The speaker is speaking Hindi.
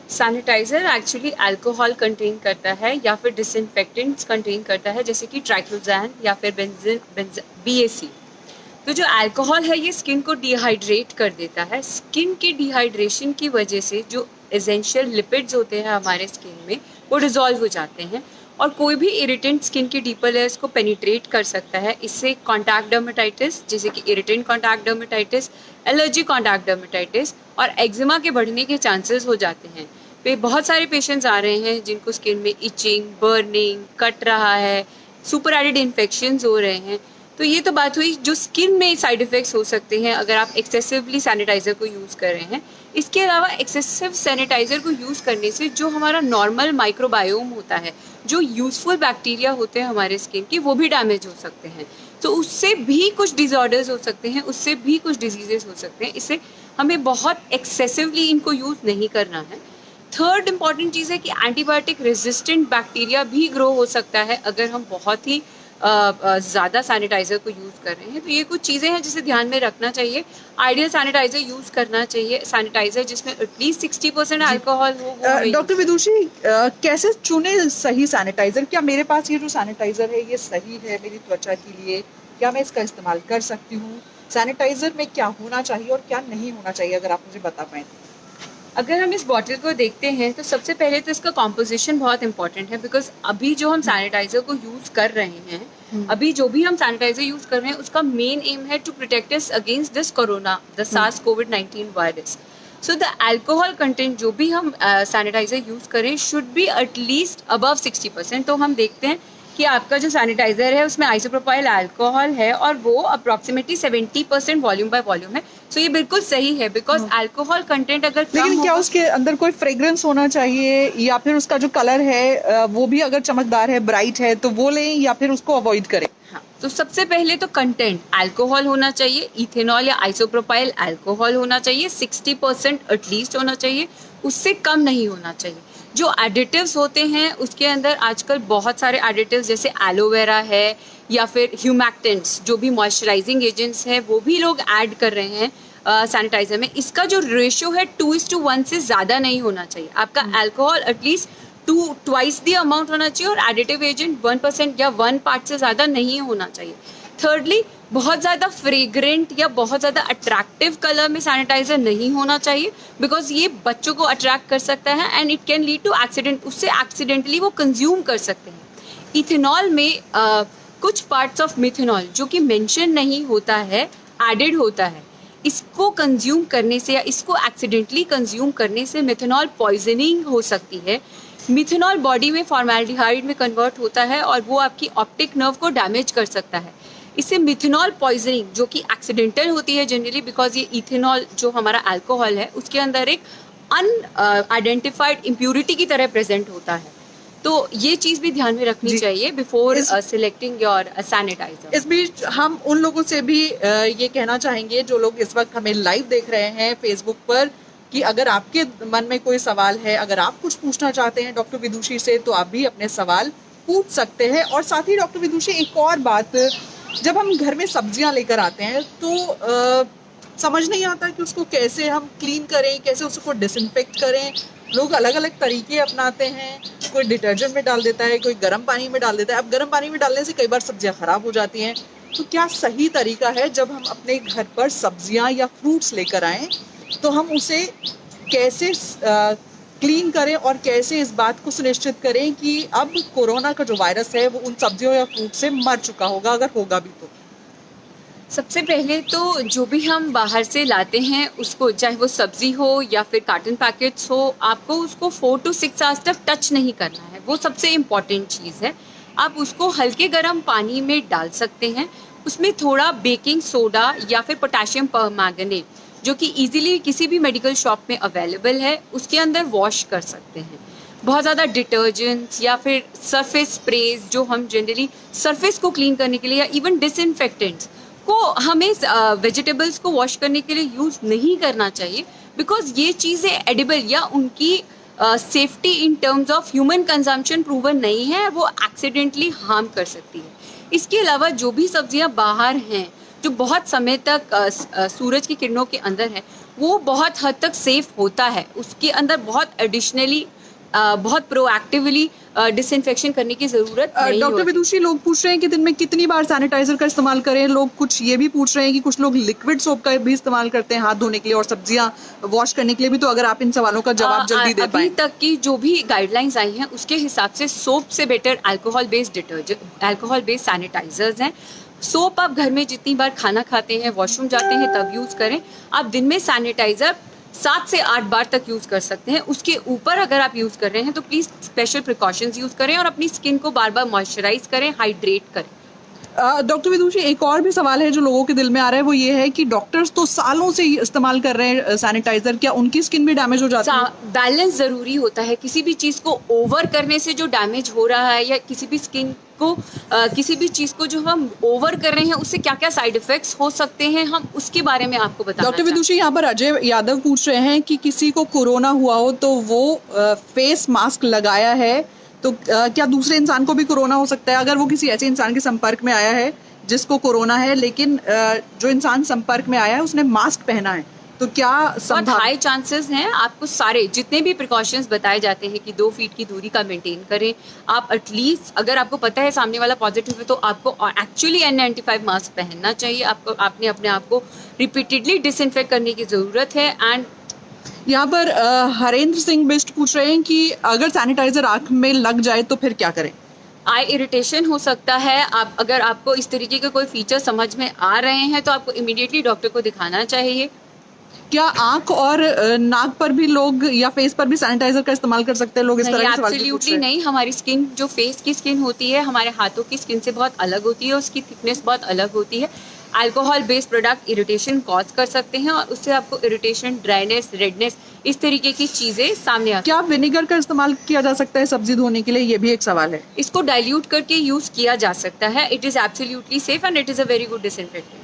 सैनिटाइज़र एक्चुअली अल्कोहल कंटेन करता है या फिर डिसइंफेक्टेंट्स कंटेन करता है, जैसे कि ट्राइक्लोजैन या फिर BAC। तो जो अल्कोहल है ये स्किन को डिहाइड्रेट कर देता है। स्किन की डिहाइड्रेशन की वजह से जो एसेंशियल लिपिड्स होते हैं हमारे स्किन में वो डिज़ोल्व हो जाते हैं और कोई भी इरिटेंट स्किन की डीपर लेयर्स को पेनिट्रेट कर सकता है। इससे कॉन्टैक्ट डर्मेटाइटिस, जैसे कि irritant contact dermatitis, allergy contact dermatitis और एक्जिमा के बढ़ने के चांसेस हो जाते हैं। बहुत सारे पेशेंट्स आ रहे हैं जिनको स्किन में इचिंग, बर्निंग, कट रहा है, सुपर एडेड इन्फेक्शंस हो रहे हैं। तो ये तो बात हुई जो स्किन में साइड इफ़ेक्ट्स हो सकते हैं अगर आप एक्सेसिवली सैनिटाइज़र को यूज़ कर रहे हैं। इसके अलावा एक्सेसिव सैनिटाइज़र को यूज़ करने से जो हमारा नॉर्मल माइक्रोबायोम होता है, जो यूज़फुल बैक्टीरिया होते हैं हमारे स्किन के, वो भी डैमेज हो सकते हैं। तो उससे भी कुछ डिसऑर्डर्स हो सकते हैं, उससे भी कुछ डिजीज़ेस हो सकते हैं। इससे हमें बहुत एक्सेसिवली इनको यूज़ नहीं करना है। थर्ड इम्पॉर्टेंट चीज़ है कि एंटीबायोटिक रेजिस्टेंट बैक्टीरिया भी ग्रो हो सकता है अगर हम बहुत ही ज़्यादा सैनिटाइज़र को यूज़ कर रहे हैं। तो ये कुछ चीज़ें हैं जिसे ध्यान में रखना चाहिए। आइडियल सैनिटाइज़र यूज़ करना चाहिए, सैनिटाइज़र जिसमें एटलीस्ट 60% अल्कोहल हो। डॉक्टर विदुषी, कैसे चुने सही सैनिटाइजर? क्या मेरे पास ये जो सैनिटाइजर है ये सही है मेरी त्वचा के लिए? क्या मैं इसका इस्तेमाल कर सकती हूँ? सैनिटाइजर में क्या होना चाहिए और क्या नहीं होना चाहिए, अगर आप मुझे बता पाएँ? अगर हम इस बॉटल को देखते हैं तो सबसे पहले तो इसका कॉम्पोजिशन बहुत इंपॉर्टेंट है, बिकॉज अभी जो हम सैनिटाइजर को यूज़ कर रहे हैं, अभी जो भी हम सैनिटाइजर यूज़ कर रहे हैं उसका मेन एम है to protect us against this corona, the SARS कोविड-19 virus. So the alcohol content जो भी हम सैनिटाइजर यूज़ करें शुड बी एटलीस्ट अबव 60%। तो हम देखते हैं कि आपका जो सैनिटाइजर है उसमें आइसोप्रोपाइल अल्कोहल है और वो अप्रॉक्सीमेटली 70% वॉल्यूम बाय वॉल्यूम है। सो ये बिल्कुल सही है, बिकॉज अल्कोहल कंटेंट अगर लेकिन क्या उसके अंदर कोई फ्रेग्रेंस होना चाहिए, या फिर उसका जो कलर है वो भी अगर चमकदार है, ब्राइट है, तो वो लें या फिर उसको अवॉइड करें? हाँ, तो सबसे पहले तो कंटेंट अल्कोहल होना चाहिए, इथेनॉल या आइसोप्रोपाइल अल्कोहल होना चाहिए, 60% एटलीस्ट होना चाहिए, उससे कम नहीं होना चाहिए। जो एडिटिव्स होते हैं उसके अंदर आजकल बहुत सारे एडिटिव्स जैसे एलोवेरा है या फिर ह्यूमैक्टेंट्स जो भी मॉइस्चराइजिंग एजेंट्स हैं वो भी लोग ऐड कर रहे हैं सैनिटाइजर में। इसका जो रेशियो है 2:1 से ज़्यादा नहीं होना चाहिए। आपका alcohol at least twice the amount होना चाहिए और एडिटिव एजेंट 1% या 1 पार्ट से ज़्यादा नहीं होना चाहिए। थर्डली, बहुत ज़्यादा फ्रेग्रेंट या बहुत ज़्यादा अट्रैक्टिव कलर में सैनिटाइजर नहीं होना चाहिए, बिकॉज ये बच्चों को अट्रैक्ट कर सकता है and it can lead to accident, उससे एक्सीडेंटली वो कंज्यूम कर सकते हैं। इथेनॉल में कुछ पार्ट्स ऑफ मिथेनॉल जो कि मेंशन नहीं होता है एडेड होता है। इसको कंज्यूम करने से या इसको एक्सीडेंटली कंज्यूम करने से मिथेनॉल पॉइजनिंग हो सकती है। मिथेनॉल बॉडी में फॉर्मेल्डिहाइड में कन्वर्ट होता है और वो आपकी ऑप्टिक नर्व को डैमेज कर सकता है। इससे मिथेनॉल पॉइजनिंग जो कि एक्सीडेंटल होती है जनरली, बिकॉज ये इथेनॉल जो हमारा अल्कोहल है उसके अंदर एक अनआइडेंटिफाइड इम्प्यूरिटी की तरह प्रेजेंट होता है। तो ये चीज़ भी ध्यान में रखनी चाहिए बिफोर सिलेक्टिंग योर सैनिटाइजर। इस बीच हम उन लोगों से भी ये कहना चाहेंगे जो लोग इस वक्त हमें लाइव देख रहे हैं फेसबुक पर, कि अगर आपके मन में कोई सवाल है, अगर आप कुछ पूछना चाहते हैं डॉक्टर विदुषी से, तो आप भी अपने सवाल पूछ सकते हैं। और साथ ही डॉक्टर विदुषी, एक और बात, जब हम घर में सब्जियां लेकर आते हैं तो समझ नहीं आता कि उसको कैसे हम क्लीन करें, कैसे उसको डिसइंफेक्ट करें। लोग अलग अलग तरीके अपनाते हैं, कोई डिटर्जेंट में डाल देता है, कोई गर्म पानी में डाल देता है। अब गर्म पानी में डालने से कई बार सब्जियां खराब हो जाती हैं। तो क्या सही तरीका है जब हम अपने घर पर सब्जियां या फ्रूट्स लेकर आएं तो हम उसे कैसे क्लीन करें और कैसे इस बात को सुनिश्चित करें कि अब कोरोना का जो वायरस है वो उन सब्जियों या फ्रूट से मर चुका होगा, अगर होगा भी तो? सबसे पहले तो जो भी हम बाहर से लाते हैं उसको, चाहे वो सब्जी हो या फिर कार्टन पैकेट्स हो, आपको उसको 4 to 6 आवर्स तक टच नहीं करना है। वो सबसे इम्पॉर्टेंट चीज़ है। आप उसको हल्के गर्म पानी में डाल सकते हैं, उसमें थोड़ा बेकिंग सोडा या फिर पोटेशियम परमैंगनेट जो कि इजीली किसी भी मेडिकल शॉप में अवेलेबल है उसके अंदर वॉश कर सकते हैं। बहुत ज़्यादा डिटर्जेंट्स या फिर सरफेस स्प्रेज जो हम जनरली सरफेस को क्लीन करने के लिए, या इवन डिसइंफेक्टेंट्स को हमें वेजिटेबल्स को वॉश करने के लिए यूज़ नहीं करना चाहिए, बिकॉज ये चीज़ें एडिबल या उनकी safety in terms of human consumption proven नहीं है, वो एक्सीडेंटली हार्म कर सकती है। इसके अलावा जो भी सब्जियां बाहर हैं जो बहुत समय तक सूरज की किरणों के अंदर हैं वो बहुत हद तक सेफ होता है। उसके अंदर बहुत एडिशनली बहुत प्रोएक्टिवली डिसइंफेक्शन करने की जरूरत नहीं डॉक्टर होती। विदुषी, लोग पूछ रहे हैं कि दिन में कितनी बार सैनिटाइजर का इस्तेमाल करें। लोग कुछ ये भी पूछ रहे हैं कि कुछ लोग लिक्विड सोप का भी इस्तेमाल करते हैं हाथ धोने के लिए और सब्जियां वॉश करने के लिए भी। तो अगर आप इन सवालों का जवाब जल्दी दे अभी पाएं। तक की जो भी गाइडलाइंस आई हैं उसके हिसाब से सोप से better alcohol based detergent, alcohol based sanitisers हैं। सोप आप घर में जितनी बार खाना खाते हैं, वॉशरूम जाते हैं तब यूज करें। आप दिन में सैनिटाइजर 7 से 8 बार तक यूज कर सकते हैं। उसके ऊपर अगर आप यूज कर रहे हैं तो प्लीज स्पेशल प्रिकॉशंस यूज करें और अपनी स्किन को बार बार मॉइस्चराइज करें, हाइड्रेट करें। डॉक्टर विदुषी, एक और भी सवाल है जो लोगों के दिल में आ रहा है, वो ये है कि डॉक्टर्स तो सालों से ही इस्तेमाल कर रहे हैं सैनिटाइजर, क्या उनकी स्किन भी डैमेज हो जाती है? बैलेंस जरूरी होता है। किसी भी चीज को ओवर करने से जो डैमेज हो रहा है या किसी भी स्किन को किसी भी चीज को जो हम ओवर कर रहे हैं उससे क्या क्या साइड इफेक्ट्स हो सकते हैं, हम उसके बारे में आपको बताना डॉक्टर विदुषी, यहाँ पर अजय यादव पूछ रहे हैं कि किसी को कोरोना हुआ हो तो वो फेस मास्क लगाया है तो क्या दूसरे इंसान को भी कोरोना हो सकता है? अगर वो किसी ऐसे इंसान के संपर्क में आया है जिसको कोरोना है, लेकिन जो इंसान संपर्क में आया है उसने मास्क पहना है, तो क्या बहुत हाई चांसेस हैं। आपको सारे जितने भी प्रिकॉशंस बताए जाते हैं कि 2 फीट की दूरी का मेंटेन करें। आप एटलीस्ट अगर आपको पता है सामने वाला पॉजिटिव है तो आपको एक्चुअली N95 मास्क पहनना चाहिए। आपने अपने आप को रिपीटेडली डिसइंफेक्ट करने की जरूरत है। एंड यहाँ पर हरेंद्र सिंह बिस्ट पूछ रहे हैं कि अगर सैनिटाइजर आंख में लग जाए तो फिर क्या करें? आई इरिटेशन हो सकता है। आप अगर आपको इस तरीके के कोई फीचर समझ में आ रहे हैं तो आपको इमीडिएटली डॉक्टर को दिखाना चाहिए। क्या आंख और नाक पर भी लोग या फेस पर भी सैनिटाइजर का इस्तेमाल कर सकते हैं लोग? इस तरह के सवाल भी पूछ एब्सोल्युटली रहे हैं। नहीं। हमारी स्किन जो फेस की स्किन होती है हमारे हाथों की स्किन से बहुत अलग होती है, उसकी थिकनेस बहुत अलग होती है। Alcohol based product irritation cause कर सकते हैं और उससे आपको इरिटेशन, ड्राइनेस, रेडनेस, इस तरीके की चीजें सामने आती क्या विनेगर का इस्तेमाल किया जा सकता है सब्जी धोने के लिए? ये भी एक सवाल है। हैं। इसको डाइल्यूट करके यूज किया जा सकता है। It is absolutely safe and it is a very good disinfectant.